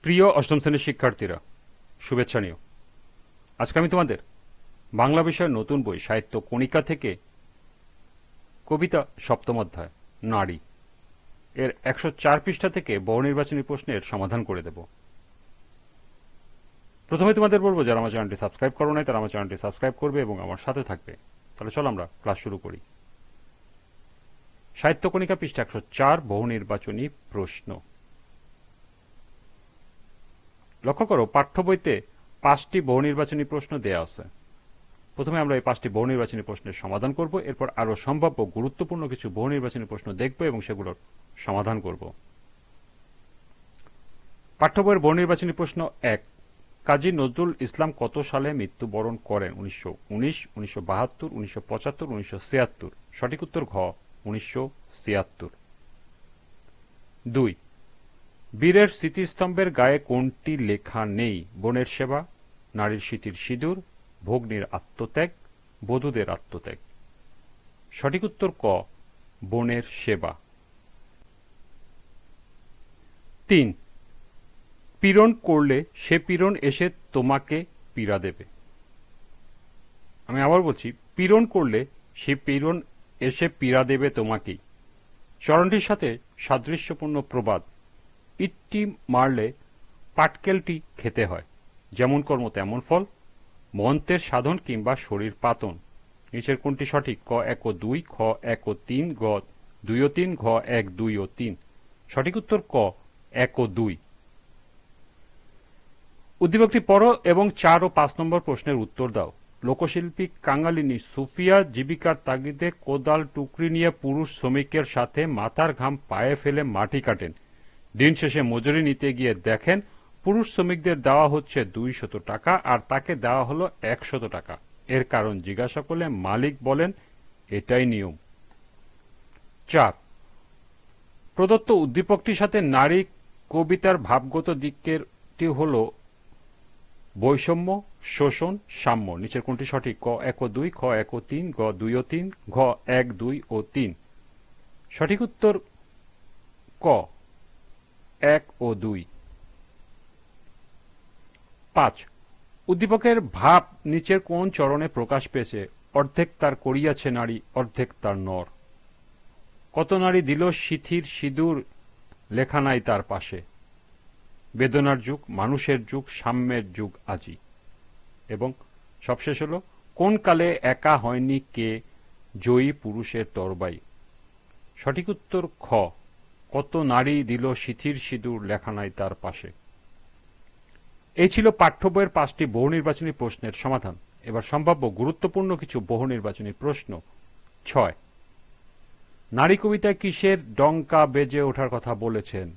প্রিয় অষ্টম শ্রেণীর শিক্ষার্থীরা, শুভেচ্ছা নিও। আজকে আমি তোমাদের বাংলা বিষয়ের নতুন বই সাহিত্য কণিকা থেকে কবিতা সপ্তম অধ্যায় নারী এর 104 পৃষ্ঠা থেকে বহুনির্বাচনী প্রশ্নের সমাধান করে দেব। প্রথমে তোমাদের বলবো, যারা আমার চ্যানেলটি সাবস্ক্রাইব করো নাই তারা আমার চ্যানেলটি সাবস্ক্রাইব করবে এবং আমার সাথে থাকবে। তাহলে চলো আমরা ক্লাস শুরু করি। সাহিত্য কণিকা পৃষ্ঠা 104, বহুনির্বাচনী প্রশ্ন। লক্ষ্য করো, পাঠ্য বইতে 5টি বহুনির্বাচনী প্রশ্ন দেয়া আছে। প্রথমে আমরা এই 5টি বহুনির্বাচনী প্রশ্নের সমাধান করব, এরপর আরো সম্ভাব্য গুরুত্বপূর্ণ কিছু বহুনির্বাচনী প্রশ্ন দেখব এবং সেগুলোর সমাধান করব। পাঠ্য বইয়ের বহুনির্বাচনী প্রশ্ন 1, কাজী নজরুল ইসলাম কত সালে মৃত্যুবরণ করেন? 1919, 1972, 1975, 1976। সঠিক উত্তর ঘ, 1976। 2, বীরের স্মৃতিস্তম্ভের গায়ে কোনটি লেখা নেই? বোনের সেবা, নারীর স্মৃতির সিঁদুর, ভগ্নীর আত্মত্যাগ, বধূদের আত্মত্যাগ। সঠিক উত্তর ক, বোনের সেবা। 3, পীড়ন করলে সে পীড়ন এসে তোমাকে পীড়া দেবে। আমি আবার বলছি, পীড়ন করলে সে পীড়ন এসে পীড়া দেবে তোমাকেই। চরণটির সাথে সাদৃশ্যপূর্ণ প্রবাদ। ইটটি মারলে পাটকেলটি খেতে হয়, যেমন কর্ম তেমন ফল, মন্ত্রের সাধন কিংবা শরীর পাতন। নিচের কোনটি সঠিক? ক 1 ও 2, খ 1 ও 3, গ 2 ও 3, ঘ 1, 2 ও 3। সঠিক উত্তর ক 1 ও 2। উদ্দীপকটি পড়ো এবং 4 ও 5 নম্বর প্রশ্নের উত্তর দাও। লোকশিল্পী কাঙালিনী সুফিয়া জীবিকার তাগিদে কোদাল টুকরি নিয়ে পুরুষ শ্রমিকের সাথে মাথার ঘাম পায়ে ফেলে মাটি কাটেন। দিন শেষে মজুরি নিতে গিয়ে দেখেন পুরুষ শ্রমিকদের দেওয়া হচ্ছে 200 টাকা আর তাকে দেওয়া হলো 100 টাকা। এর কারণ জিজ্ঞাসা করলে মালিক বলেন এটাই নিয়ম। 4, প্রদত্ত উদ্দীপকটির সাথে নারী কবিতার ভাবগত দিকটি হল বৈষম্য, শোষণ, সাম্য। নিচের কোনটি সঠিক? ক 1 ও 2, খ 1 ও 3, গ 2 ও 3, ঘ 1, 2 ও 3। সঠিক উত্তর ক 1 ও 2। 5, উদ্দীপকের ভাব নিচের কোন চরণে প্রকাশ পেয়েছে? অর্ধেক তার করিয়াছে নারী, অর্ধেক তার নর। কত নারী দিল সিথির সিঁদুর, লেখা নাই তার পাশে। বেদনার যুগ, মানুষের যুগ, সাম্যের যুগ আজি। এবং সবশেষ হল, কোন কালে একা হয়নি কে জয়ী পুরুষের তরবাই। সঠিক উত্তর খ, কত নারী দিল সিথির সিঁদুর, লেখা নাই তার পাশে। এই ছিল পাঠ্য বইয়ের 5টি বহুনির্বাচনী প্রশ্নের সমাধান। এবার সম্ভাব্য গুরুত্বপূর্ণ কিছু বহুনির্বাচনী প্রশ্ন। 6, নারী কবিতায় কিসের ডঙ্কা বেজে ওঠার কথা বলেছেন?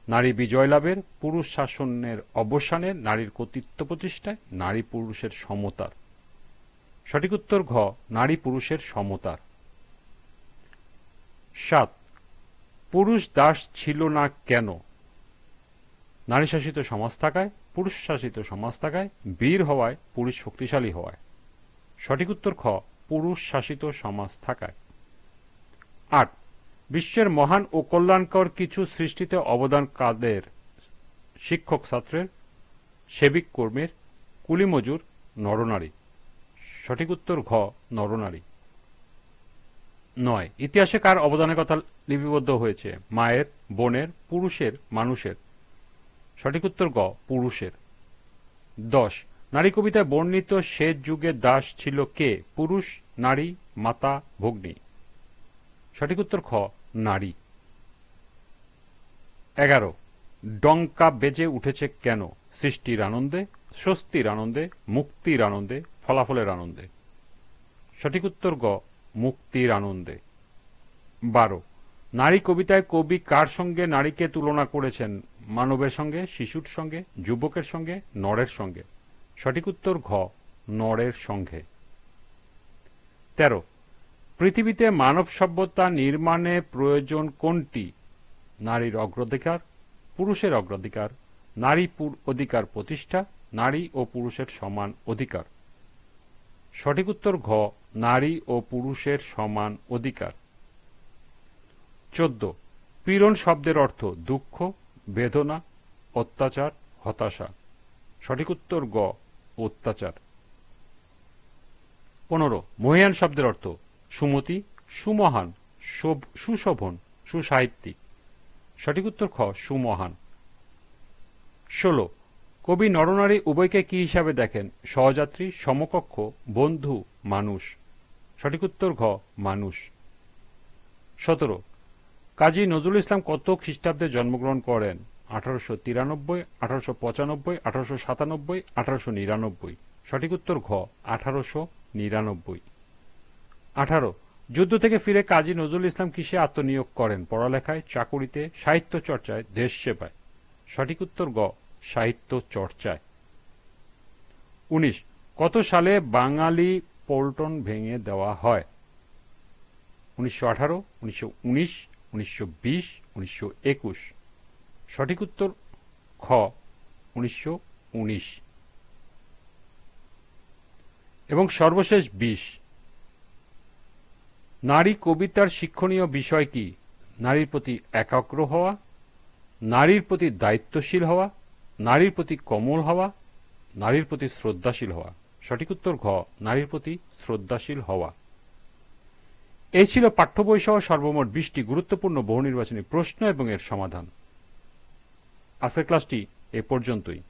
নারী বিজয় লাভের, পুরুষ শাসনের অবসানের, নারীর কর্তৃত্ব প্রতিষ্ঠায়, নারী পুরুষের সমতার। সঠিক উত্তর ঘ, নারী পুরুষের সমতার। 7, পুরুষ দাস ছিল না কেন? নারী শাসিত সমাজ থাকায়, পুরুষ শাসিত সমাজ থাকায়, বীর হওয়ায়, পুরুষ শক্তিশালী হওয়ায়। সঠিক উত্তর খ, পুরুষ শাসিত সমাজ থাকায়। 8, বিশ্বের মহান ও কল্যাণকর কিছু সৃষ্টিতে অবদান কাদের? শিক্ষক ছাত্রের, সেবিক কর্মীর, কুলি মজুর, নরনারী। সঠিক উত্তর ঘ, নরনারী। 9, ইতিহাসে কার অবদানের কথা লিপিবদ্ধ হয়েছে? মায়ের, বোনের, পুরুষের, মানুষের। সঠিক উত্তর গ, পুরুষের। 10, নারী কবিতায় বর্ণিত সে যুগে দাস ছিল কে? পুরুষ, নারী, মাতা, ভগ্নী। সঠিক উত্তর খ, নারী। 11, ডঙ্কা বেজে উঠেছে কেন? সৃষ্টির আনন্দে, স্বস্তির আনন্দে, মুক্তির আনন্দে, ফলাফলের আনন্দে। সঠিক উত্তর গ, মুক্তির আনন্দে। 12, নারী কবিতায় কবি কার সঙ্গে নারীকে তুলনা করেছেন? মানবের সঙ্গে, শিশুর সঙ্গে, যুবকের সঙ্গে, নরের সঙ্গে। সঠিক উত্তর ঘ, নরের সঙ্গে। 13, পৃথিবীতে মানব সভ্যতা নির্মাণে প্রয়োজন কোনটি? নারীর অগ্রাধিকার, পুরুষের অগ্রাধিকার, নারী অধিকার প্রতিষ্ঠা, নারী ও পুরুষের সমান অধিকার। সঠিক উত্তর ঘ, নারী ও পুরুষের সমান অধিকার। 14, পীড়ন শব্দের অর্থ দুঃখ, বেদনা, অত্যাচার, হতাশা। সঠিক উত্তর গ, অত্যাচার। 15 মহীয়ান শব্দের অর্থ সুমতি, সুমহান, সুশোভন, সুসাহিত্যিক। সঠিক উত্তর খ, সুমহান। 16 কবি নরনারী উভয়কে কি হিসাবে দেখেন? সহযাত্রী, সমকক্ষ, বন্ধু, মানুষ। সঠিক উত্তর ঘ, মানুষ। 17 কাজী নজরুল ইসলাম কত খ্রিস্টাব্দে জন্মগ্রহণ করেন? 1893, 1895, 1897, 1899। সঠিক উত্তর ঘ, 1899। 18 যুদ্ধ থেকে ফিরে কাজী নজরুল ইসলাম কিসে আত্মনিয়োগ করেন? পড়ালেখায়, চাকুরিতে, সাহিত্য চর্চায়, দেশ সেবায়। সঠিক উত্তর গ, সাহিত্য চর্চায়। 19 কত সালে বাঙালি পল্টন ভেঙে দেওয়া হয়? 1918, 1919, 1920, 1921। সঠিক উত্তর খ, 1919। এবং সর্বশেষ 20 নারী কবিতার শিক্ষণীয় বিষয় কি? নারীর প্রতি একাগ্র হওয়া, নারীর প্রতি দায়িত্বশীল হওয়া, নারীর প্রতি কোমল হওয়া, নারীর প্রতি শ্রদ্ধাশীল হওয়া। সঠিক উত্তর ঘ, নারীর প্রতি শ্রদ্ধাশীল হওয়া। এই ছিল পাঠ্য বই সহ সর্বমোট 20টি গুরুত্বপূর্ণ বহুনির্বাচনী প্রশ্ন এবং এর সমাধান। আজকের ক্লাসটি এ পর্যন্তই।